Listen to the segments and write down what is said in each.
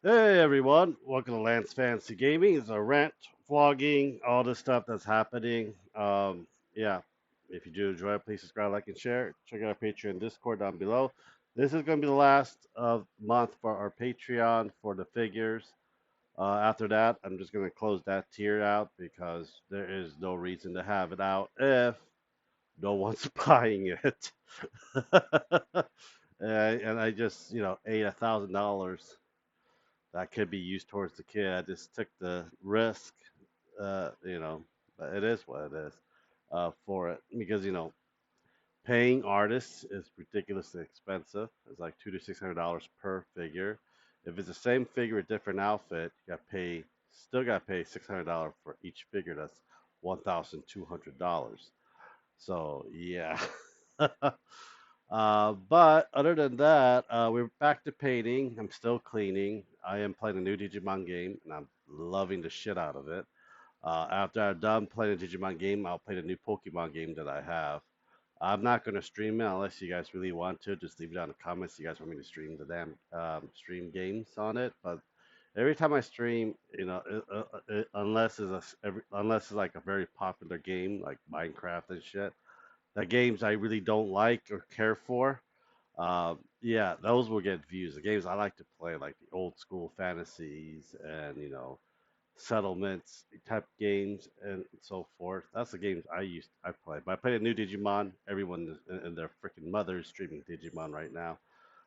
Hey everyone, welcome to Lance Fancy Gaming. It's a rant, vlogging, all this stuff that's happening. Yeah, if you do enjoy it, please subscribe, like, and share. Check out our Patreon Discord down below. This is going to be the last of month for our Patreon for the figures. After that, I'm just going to close that tier out because there is no reason to have it out if no one's buying it. And I just, ate $1,000 that could be used towards the kid. I just took the risk, but it is what it is for it because paying artists is ridiculously expensive. It's like $200 to $600 per figure. If it's the same figure with different outfit, you got to pay still got to pay $600 for each figure. That's $1,200. So yeah. But other than that, we're back to painting. I'm still cleaning. I am playing a new Digimon game, and I'm loving the shit out of it. After I'm done playing a Digimon game, I'll play the new Pokemon game that I have. I'm not going to stream it unless you guys really want to. Just leave it down in the comments. You guys want me to stream the damn stream games on it. But every time I stream, unless it's like a very popular game like Minecraft and shit, the games I really don't like or care for, yeah, those will get views. The games I like to play, like the old school fantasies and settlements type games and so forth. That's the games I play. But I play a new Digimon. Everyone and their freaking mother is streaming Digimon right now.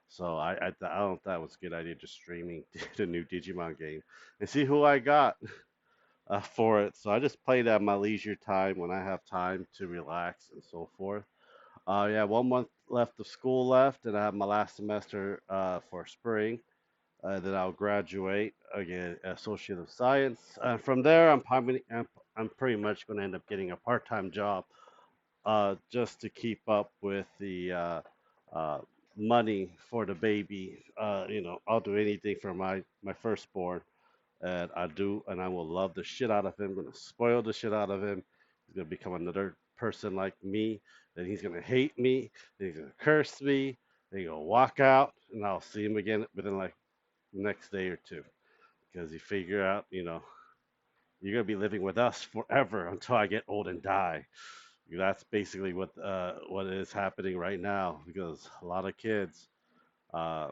So I don't think that was a good idea just streaming the new Digimon game and see who I got for it. So I just play that at my leisure time when I have time to relax and so forth. Yeah, 1 month left of school left, and I have my last semester for spring. Then I'll graduate again, Associate of Science. From there, I'm pretty much going to end up getting a part-time job just to keep up with the uh, money for the baby. I'll do anything for my firstborn, and I will love the shit out of him. I'm gonna spoil the shit out of him. He's gonna become another person like me. Then he's gonna hate me. Then he's gonna curse me. Then he's gonna walk out, and I'll see him again within like the next day or two. Because you figure out, you're gonna be living with us forever until I get old and die. That's basically what is happening right now. Because a lot of kids uh,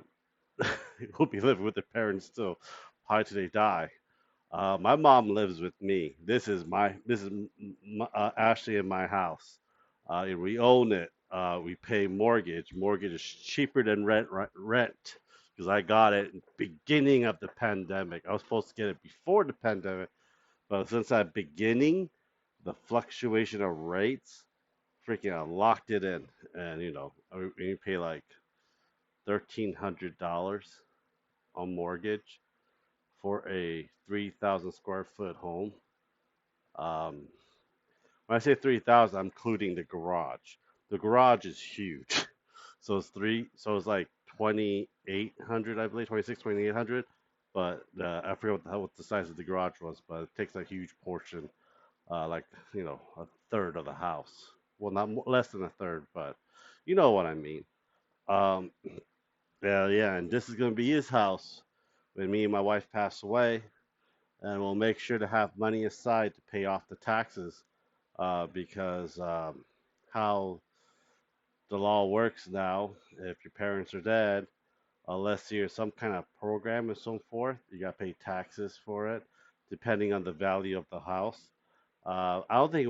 will be living with their parents still, probably till they die. My mom lives with me. This is Ashley in my house. And we own it. We pay mortgage. Mortgage is cheaper than rent because I got it in the beginning of the pandemic. I was supposed to get it before the pandemic, but since that beginning, the fluctuation of rates, freaking I locked it in, and we pay like $1,300 on mortgage for a 3,000 square foot home. Um, when I say 3,000, I'm including the garage. The garage is huge. So it's like 2,800, I believe, 26, 2,800. But I forget what the size of the garage was, but it takes a huge portion, like, a third of the house. Well, not less than a third, but you know what I mean. Um, yeah, yeah, and this is going to be his house when me and my wife pass away, and we'll make sure to have money aside to pay off the taxes because how the law works now, if your parents are dead, unless you're some kind of program and so forth, you got to pay taxes for it, depending on the value of the house. I don't think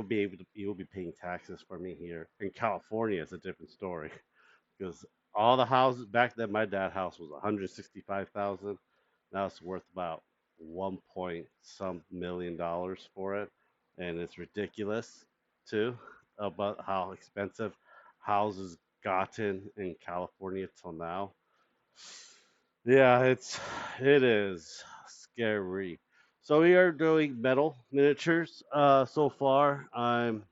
you'll be paying taxes for me here in California. It's a different story because all the houses back then, my dad's house was 165,000. Now it's worth about 1 point some million for it, and it's ridiculous too about how expensive houses gotten in California till now. Yeah, it is scary. So we are doing metal miniatures so far. I'm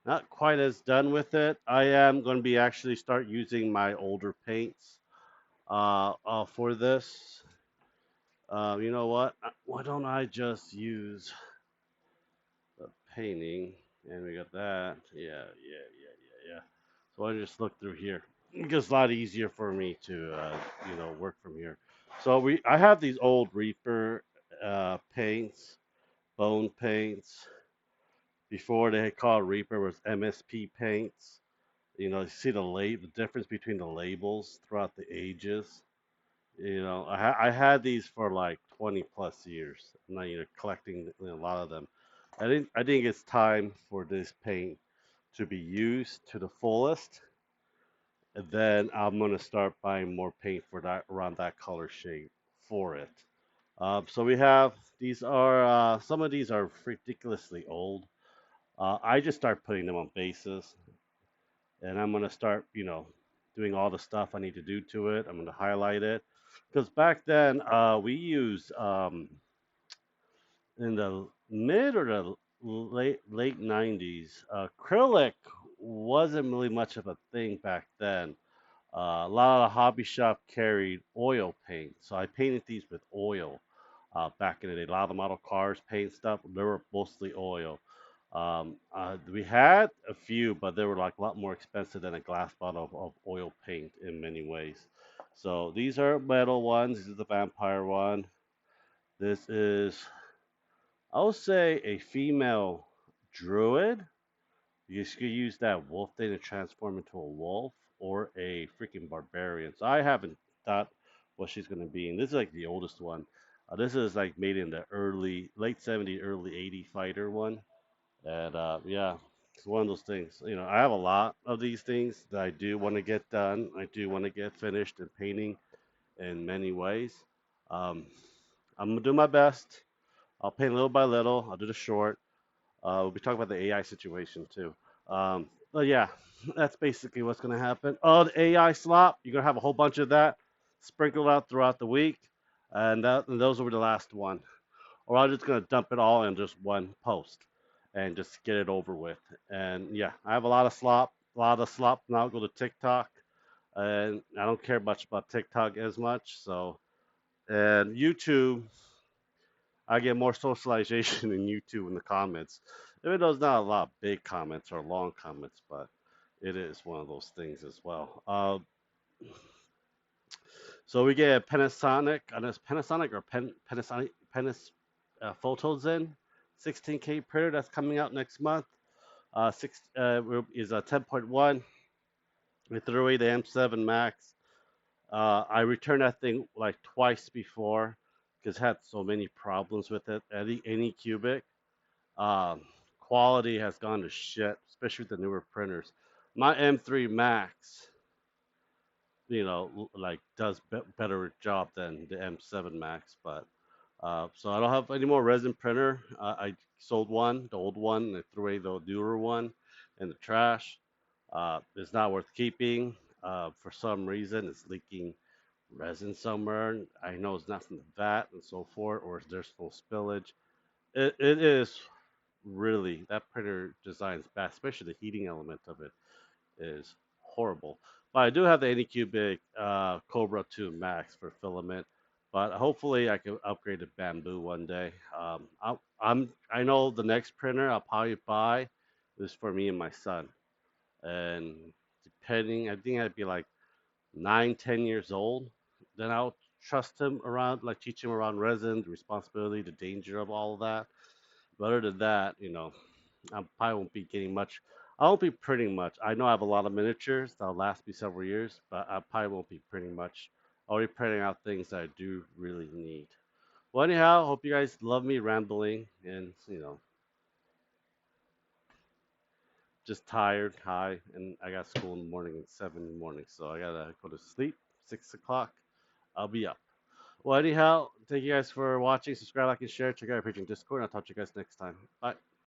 not quite as done with it. I am going to be actually start using my older paints for this. You know what? Why don't I just use the painting? And we got that. Yeah, yeah, yeah, yeah, yeah. So I just look through here. It's a lot easier for me to, work from here. So I have these old Reaper paints, bone paints. Before they had called Reaper was MSP paints. You see the difference between the labels throughout the ages. I had these for like 20 plus years. Now collecting a lot of them. I think it's time for this paint to be used to the fullest, and then I'm gonna start buying more paint for that around that color shade for it. So we have these are some of these are ridiculously old. I just start putting them on bases, and I'm gonna start doing all the stuff I need to do to it. I'm gonna highlight it because back then we used in the mid or the late 90s, acrylic wasn't really much of a thing back then. A lot of the hobby shop carried oil paint, so I painted these with oil back in the day. A lot of the model cars paint stuff, they were mostly oil. We had a few, but they were like a lot more expensive than a glass bottle of oil paint in many ways. So these are metal ones. This is the vampire one. This is, I would say, a female druid. You could use that wolf thing to transform into a wolf or a freaking barbarian. So I haven't thought what she's going to be. And this is like the oldest one. This is like made in the late 70s, early 80s fighter one. And yeah, it's one of those things. I have a lot of these things that I do want to get done. I do want to get finished in painting in many ways. Um, I'm going to do my best. I'll paint little by little. I'll do the short. We'll be talking about the AI situation too. But yeah, that's basically what's going to happen. Oh, the AI slop, you're going to have a whole bunch of that sprinkled out throughout the week. And those will be the last one. Or I'm just going to dump it all in just one post and just get it over with. And yeah, I have a lot of slop. A lot of slop now go to TikTok. And I don't care much about TikTok as much. So, and YouTube, I get more socialization in YouTube in the comments. Even though it's not a lot of big comments or long comments, but it is one of those things as well. So we get Panasonic, I know it's Panasonic or Panasonic Photos in 16K printer that's coming out next month. Six is a 10.1. We threw away the M7 Max. I returned that thing like twice before because it had so many problems with it. Any cubic. Um, Quality has gone to shit, especially with the newer printers. My M3 Max, like does better job than the M7 Max, but so I don't have any more resin printer. I sold one, the old one, and I threw away the newer one in the trash. It's not worth keeping. For some reason, it's leaking resin somewhere. I know it's not from the vat and so forth, or there's full spillage. It is really that printer design is bad, especially the heating element of it is horrible. But I do have the Anycubic Cobra 2 Max for filament, but hopefully I can upgrade to Bamboo one day. I know the next printer I'll probably buy is for me and my son, and depending, I think I'd be like 9, 10 years old, then I'll trust him around, like teach him around resin, the responsibility, the danger of all of that. But other than that, I probably won't be getting much. I won't be printing much. I know I have a lot of miniatures that'll last me several years, but I probably won't be printing much. I'll be printing out things that I do really need. Well, anyhow, hope you guys love me rambling and, just tired, high, and I got school in the morning at 7 in the morning, so I gotta go to sleep. 6 o'clock, I'll be up. Well, anyhow, thank you guys for watching. Subscribe, like, and share. Check out our page in Discord. I'll talk to you guys next time. Bye.